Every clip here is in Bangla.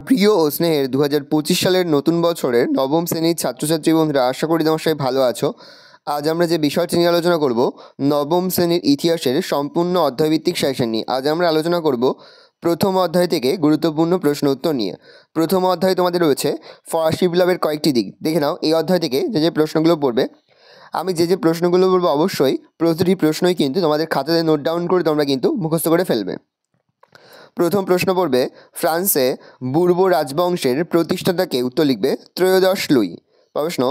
প্রিয় ও স্নেহের 2025 সালের নতুন বছরের নবম শ্রেণীর ছাত্রছাত্রী বন্ধুরা, আশা করি তোমার সবাই ভালো আছো। আজ আমরা যে বিষয়টি নিয়ে আলোচনা করব, নবম শ্রেণীর ইতিহাসের সম্পূর্ণ অধ্যায়ভিত্তিক সেশন নিয়ে। আজ আমরা আলোচনা করব প্রথম অধ্যায় থেকে গুরুত্বপূর্ণ প্রশ্ন উত্তর নিয়ে। প্রথম অধ্যায়ে তোমাদের রয়েছে ফরাসি বিপ্লবের কয়েকটি দিক। দেখে নাও এই অধ্যায় থেকে যে প্রশ্নগুলো পড়বে। আমি যে প্রশ্নগুলো বলবো অবশ্যই প্রতিটি প্রশ্নই কিন্তু তোমাদের খাতাতে নোট ডাউন করে তোমরা কিন্তু মুখস্থ করে ফেলবে। প্রথম প্রশ্ন পড়বে, ফ্রান্সে বুর্বো রাজবংশের প্রতিষ্ঠাতাকে। উত্তর লিখবে ত্রয়োদশ লুই। প্রশ্ন,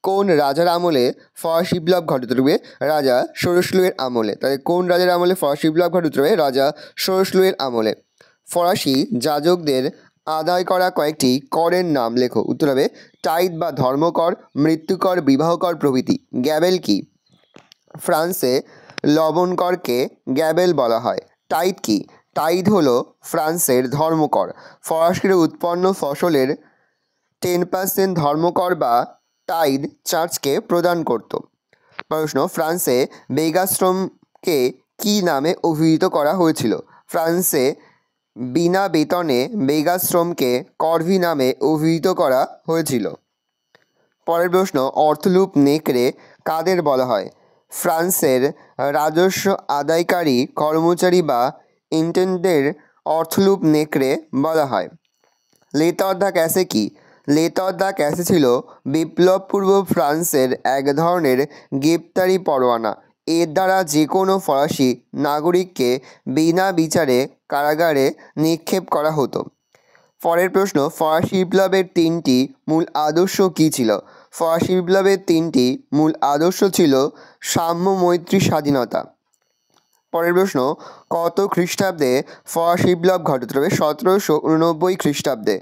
কোন রাজার আমলে ফরাসি বিপ্লব ঘটে? উত্তর লিখবে রাজা ষোড়শ লুইয়ের আমলে। তাহলে কোন রাজার আমলে ফরাসি বিপ্লব ঘটে? উত্তর লিখবে রাজা ষোড়শ লুইয়ের আমলে। ফরাসি যাজকদের আদায় করা কয়েকটি করের নাম লেখো। উত্তর হবে টাইট বা ধর্মকর, মৃত্যুকর, বিবাহকর প্রভৃতি। গ্যাবেল কি? ফ্রান্সে লবণকরকে গ্যাবেল বলা হয়। টাইট কি? টাইট হলো ফ্রান্সের ধর্মকর। ফরাসির উৎপন্ন ফসলের 10% ধর্মকর বা টাইড চার্চকে প্রদান করত। প্রশ্ন, ফ্রান্সে বেগাশ্রমকে কী নামে অভিহিত করা হয়েছিল? ফ্রান্সে বিনা বেতনে বেগাশ্রমকে করভি নামে অভিহিত করা হয়েছিল। পরের প্রশ্ন, অর্থলূপ নেকড়ে কাদের বলা হয়? ফ্রান্সের রাজস্ব আদায়কারী কর্মচারী বা ইন্টেন্ডের অর্থলূপ নেকড়ে বলা হয়। লেতর দ্য ক্যাসে কি? লেতর দ্য ক্যাসে ছিল বিপ্লবপূর্ব ফ্রান্সের এক ধরনের গ্রেপ্তারি পরোয়ানা। এর দ্বারা যে কোনো ফরাসি নাগরিককে বিনা বিচারে কারাগারে নিক্ষেপ করা হতো। পরের প্রশ্ন, ফরাসি বিপ্লবের তিনটি মূল আদর্শ কী ছিল? ফরাসি বিপ্লবের তিনটি মূল আদর্শ ছিল সাম্য, মৈত্রী, স্বাধীনতা। পরের প্রশ্ন, কত খ্রিস্টাব্দে ফরাসি বিপ্লব ঘটে? তবে 1789 খ্রিস্টাব্দে।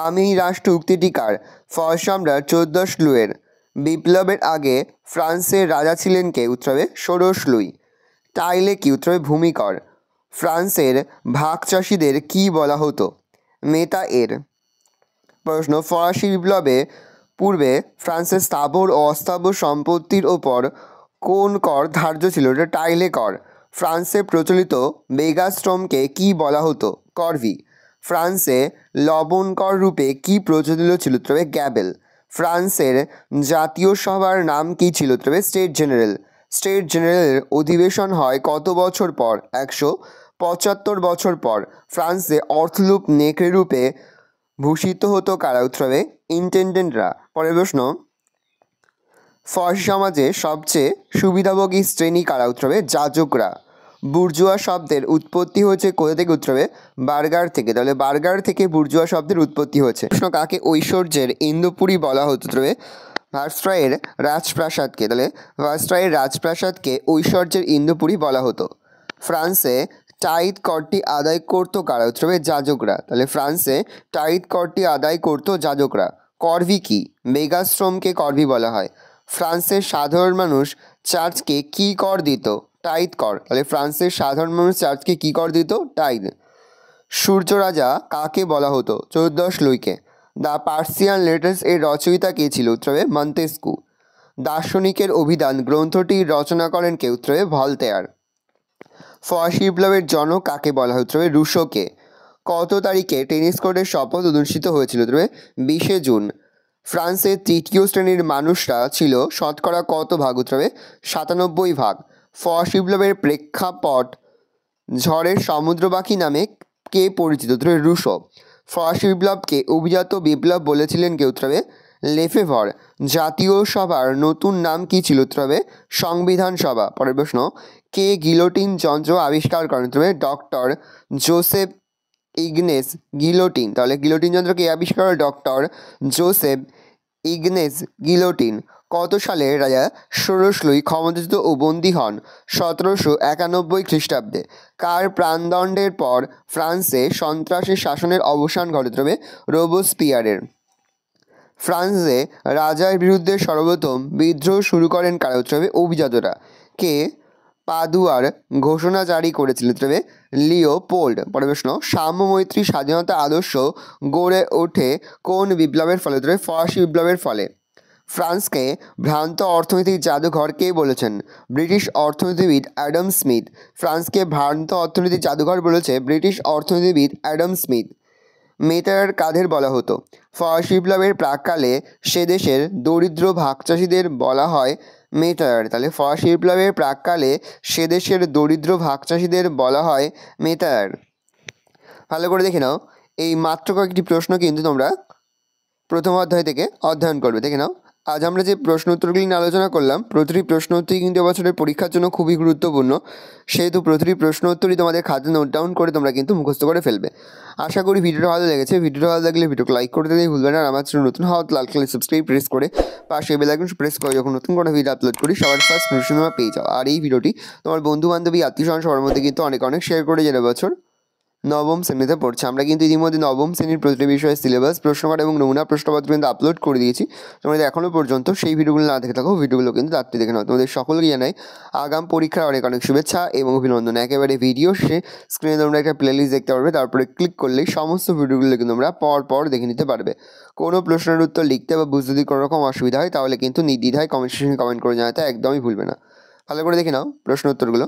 আমি রাষ্ট্র উক্তিটি কার? ফরাসি সম্রাট 14 লুইয়ের। বিপ্লবের আগে ফ্রান্সের রাজা ছিলেন কে? উত্তরে ষোড়শ লুই। টাইলে কি? উত্তরে ভূমিকর। ফ্রান্সের ভাগ চাষিদের কী বলা হতো? মেতা এর। প্রশ্ন, ফরাসি বিপ্লবে পূর্বে ফ্রান্সের স্থাবর ও অস্থাবর সম্পত্তির ওপর কোন কর ধার্য ছিল? এটা টাইলে কর। ফ্রান্সে প্রচলিত বেগাশ্রমকে কী বলা হতো? করভি। ফ্রান্সে লবণকর রূপে কী প্রচলিত ছিল? তবে গ্যাবেল। ফ্রান্সের জাতীয় সভার নাম কী ছিল? তবে স্টেট জেনারেল। স্টেট জেনারেলের অধিবেশন হয় কত বছর পর? 175 বছর পর। ফ্রান্সে অর্থলূপ নেকড়ে রূপে ভূষিত হতো কারা? উত্তর হবে ইন্টেন্ডেন্টরা। পরের প্রশ্ন, ফরাসি সমাজে সবচেয়ে সুবিধাভোগী শ্রেণী কারা? উত্তর হবে যাজকরা। বুর্জুয়া শব্দের উৎপত্তি হয়েছে কোথা থেকে? উত্তর হবে বার্গার থেকে। তাহলে বার্গার থেকে বুর্জুয়া শব্দের উৎপত্তি হয়েছে। প্রশ্ন, কাকে ঐশ্বর্যের ইন্দুপুরী বলা হতো? উত্তর হবে ভার্সাইয়ের রাজপ্রাসাদকে। তাহলে ভার্সাইয়ের রাজপ্রাসাদকে ঐশ্বর্যের ইন্দুপুরী বলা হতো। ফ্রান্সে টাইট করটি আদায় করতো কারা? উত্তর হবে যাজকরা। তাহলে ফ্রান্সে টাইট করটি আদায় করতো যাজকরা। করভি কি? বেগাশ্রমকে করভি বলা হয়। ফ্রান্সের সাধারণ মানুষ চার্চকে কী কর দিত? টাইট কর। তাহলে ফ্রান্সের সাধারণ মানুষ চার্চকে কী কর দিত? টাইট। সূর্য রাজা কাকে বলা হতো? 14 লুইকে। দ্য পার্সিয়ান লেটার্স এর রচয়িতা কে ছিল? উত্তরে মন্তেস্কু। দার্শনিকের অভিধান গ্রন্থটি রচনা করেন কে? উত্তরে ভলতেয়ার। ফরাসি বিপ্লবের জনক কাকে বলা হয়? উত্তরে রুশোকে। কত তারিখে টেনিস কোর্টের শপথ অনুষ্ঠিত হয়েছিল? উত্তরে 20 জুন। ফ্রান্সের তৃতীয় শ্রেণীর মানুষরা ছিল শতকরা কত ভাগ? উত্তরে 97 ভাগ। ফরাসি বিপ্লবের প্রেক্ষাপট ঝড়ের সমুদ্রবাকী নামে কে পরিচিত? উত্তরে রুশো। ফরাসি বিপ্লবকে অভিজাত বিপ্লব বলেছিলেন কে? উত্তরে লেফেভর। জাতীয় সভার নতুন নাম কী ছিল? উত্তরে সংবিধান সভা। পরের প্রশ্ন, কে গিলোটিন যন্ত্র আবিষ্কার করেন? উত্তরে ডক্টর জোসেফ ইগনেস গিলোটিন। তাহলে গিলোটিন যন্ত্র কে আবিষ্কার করে? Doctor Joseph Ignace Guillotin. কত সালে রাজা ষোড়শ লুই ক্ষমতাচ্যুত ও বন্দী হন? 1791 খ্রিস্টাব্দে। কার প্রাণদণ্ডের পর ফ্রান্সে সন্ত্রাসী শাসনের অবসান ঘটে? তবে রোবোস্পিয়ারের। ফ্রান্সে রাজার বিরুদ্ধে সর্বপ্রথম বিদ্রোহ শুরু করেন কারা? উত্তর হবে অভিজাতরা। কে পাদুয়ার ঘোষণা জারি করেছিল? তবে লিওপোল্ড। পরের প্রশ্ন, সাম্য, মৈত্রী, স্বাধীনতা আদর্শ গড়ে ওঠে কোন বিপ্লবের ফলে? তবে ফরাসি বিপ্লবের ফলে। ফ্রান্সকে ভ্রান্ত অর্থনৈতিক জাদুঘর কে বলেছেন? ব্রিটিশ অর্থনীতিবিদ অ্যাডাম স্মিথ। ফ্রান্সকে ভ্রান্ত অর্থনৈতিক জাদুঘর বলেছে ব্রিটিশ অর্থনীতিবিদ অ্যাডাম স্মিথ। মেতায়ার কাদের বলা হতো? ফরাসি বিপ্লবের প্রাক্কালে সে দেশের দরিদ্র ভাগচাষীদের বলা হয় মেতায়ার। তাহলে ফরাসি বিপ্লবের প্রাক্কালে সে দেশের দরিদ্র ভাগচাষীদের বলা হয় মেতায়ার। ভালো করে দেখে নাও, এই মাত্র কয়েকটি প্রশ্ন কিন্তু তোমরা প্রথম অধ্যায় থেকে অধ্যয়ন করবে। দেখে নাও, আজ আমরা যে প্রশ্ন উত্তরগুলি নিয়ে আলোচনা করলাম, প্রতিটি প্রশ্ন উত্তরই কিন্তু এবছরের পরীক্ষার জন্য খুবই গুরুত্বপূর্ণ। সেহেতু প্রতিটি প্রশ্ন উত্তরই তোমাদের খাতায় নোট ডাউন করে তোমরা কিন্তু মুখস্থ করে ফেলবে। আশা করি ভিডিওটা ভালো লেগেছে। ভিডিওটা ভালো লাগলে ভিডিওকে লাইক করতে দিই ভুলবে না। আর আমার চ্যানেল নতুন হওয়া লাল কালার সাবস্ক্রাইব প্রেস করে পাশে বেল আইকন প্রেস করে যখন নতুন কোনো ভিডিও আপলোড করি সবার ফার্স্ট নোটিফিকেশন তোমরা পেয়ে যাও। আর এই ভিডিওটি তোমার বন্ধু বান্ধবী আত্মীয় স্বজন সবার মধ্যে কিন্তু অনেক শেয়ার করে যাবে। বছর নবম শ্রেণীতে পড়ছে। আমরা কিন্তু ইতিমধ্যে নবম শ্রেণীর প্রতিটি বিষয়ের সিলেবাস, প্রশ্নকার্ড এবং নমুনা প্রশ্নপত্র কিন্তু আপলোড করে দিয়েছি। তোমাদের এখনও পর্যন্ত সেই ভিডিওগুলো না দেখে থাকো, ভিডিওগুলো কিন্তু তাড়াতাড়ি দেখে নাও। তোমাদের সকলকে জানাই আগাম পরীক্ষার অনেক শুভেচ্ছা এবং অভিনন্দন। একেবারে ভিডিও শেষে স্ক্রিনে তোমরা একটা প্লেলিস্ট দেখতে পারবে, তারপরে ক্লিক করলেই সমস্ত ভিডিওগুলো কিন্তু তোমরা পর দেখে নিতে পারবে। কোনো প্রশ্নের উত্তর লিখতে বা বুঝতে যদি কোনো রকম অসুবিধা হয় তাহলে কিন্তু নির্দ্বিধায় কমেন্ট সেকশনে কমেন্ট করে জানাতে একদমই ভুলবে না। ভালো করে দেখে নাও প্রশ্ন উত্তরগুলো।